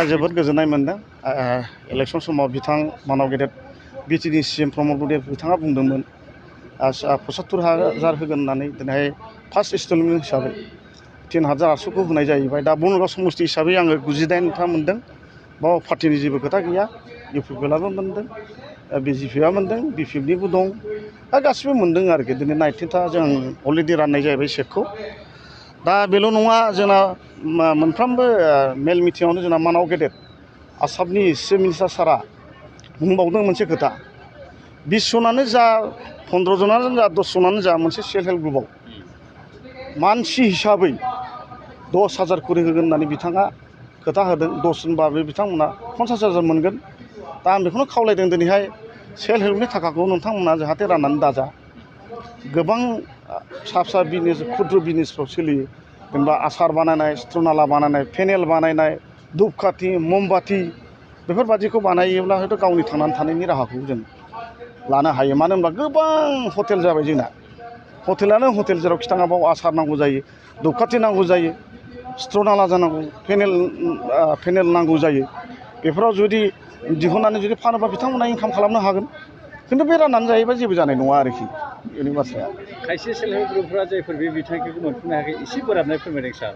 जोबोद गोजोननाय मोनदों इलेक्सन समाव बिथां मानाव गेदेर बिटिएडि सिएम प्रमद बर'दिया बिथाङा बुंदोंमोन 75,000 होगोन होननानै दिनैहाय फार्स्ट इनस्टलमेन्ट हिसाबै 3,800 होनाय जाहैबाय दा बनगाव समस्ति हिसाबै आङो 98 मोनदों बाव पार्टिनि जेबो खोथा गैया इउपिपिएलआबो मोनदों बिजेपिआ मोनदों बिपिएफनिबो दं दा गासिबो मोनदों आरोखि दिनै 19टा जों अलरेडि राननाय जाहैबाय सेटखौ दा बेल' नङा जोंना मोनफ्रोमबो मेल मिटिङावनो जोंना मानाव गेदेर आसामनि चिफ मिनिस्टार सारा बुंबावदों मोनसे खोथा 20 जनानो जा 15 जनानो जा 10 जनानो जा मोनसे सेल्फ हेल्प ग्रुपआव मानसि हिसाबै 10,000 खरि होगोन होननानै बिथाङा खोथा होदों 10 जनबा बे बिथांमोना 50,000 मोनगोन दा आं बेखौनो खावलायदों दिनैहाय सेल्फ हेल्पनि थाखाखौ नोंथांमोना जाहाथे राननानै दाजा गोबां फिसा फिसा बिजनेस खुद्र बिजनेसफ्राव सोलियो जेनेबा आसार बानायनाय सिथ्रनाला बानायनाय पेनेल बानायनाय धुपखाथि ममबाथि बेफोरबादिखौ बानायोब्ला हयथ' गावनि थांनानै थानायनि राहाखौ जों लानो हायो मानो होनबा गोबां हटेल जाबाय जोंना हटेलानो हटेल जेरावखि थाङा बाव आसार नांगौ जायो धुपखाथि नांगौ जायो सिथ्रनाला जानांगौ पेनेल नांगौ जायो बेफोराव जुदि दिहुननानै जुदि फानोबा बिथांमोना इनकाम खालामनो हागोन खिन्थु बे राननानै जायोबा जेबो जानाय नङा आरोखि बेनि बाथ्राया खायसे सेल्फ हेल्प ग्रुपफोरा जायफोर बे बिथांखिखौ मोनफुंनो हायाखै एसे बोराबनाय फोरमायदों सार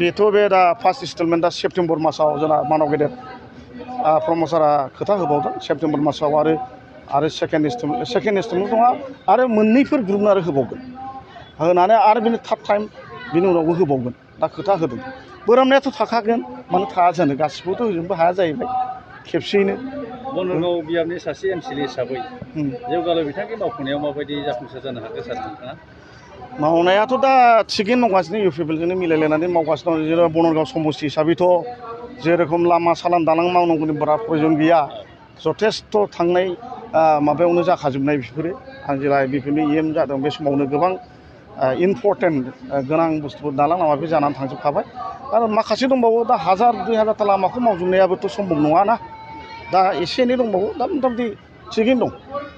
बेथ' बे दा फार्स्ट इनस्टलमेन्टआ सेप्तेम्बर मासाव जोंना मानाव गेदेर प्रमद सारा खोथा होबावदों सेप्तेम्बर मासाव आरो सेकेन्ड इनस्टलमेन्ट नङा आरो मोननैफोर ग्रुपनो आरो होबावगोन होनानै आरो बिनि थार्ड टाइम बिनि उनावबो होबावगोन दा खोथा होदों बोराबनायाथ' थाखागोन मानो थाया जानो गासिबोथ' होजोबनोबो हाया जाहैबाय खेबसेयैनो बनगाव बियाबनि सासे एमसिएलए हिसाबै जौगालु बिथांखि मावफुंनायाव माबायदि जाफुंसार जानो हाखो सार नोंथाङा मावनायाथ' दा थिगैनो मावगासिनो इउपिपिएलजोंनो मिलायलायनानै मावगासिनो दं जेरै बनगाव समस्ति हिसाबैथ' जेरखम लामा सालान दालां मावनांगौनि बारा प्रयजन गैया जथेस्थ' थांनाय माबायावनो जाखाजोबनाय बेफोरो आं जेला बिपिएफनि इएम जादों बे समावनो गोबां इम्परटेन्ट गोनां बुस्थुफोर दालां लामा बे जानानै थांजोबखाबाय आरो माखासे दंबावो दा 1,000-2,000 लामाखौ मावजोबनायाबोथ' सम्भब नङाना दा एसे एनै दंबावो दा मथा मथि थिगैनो दं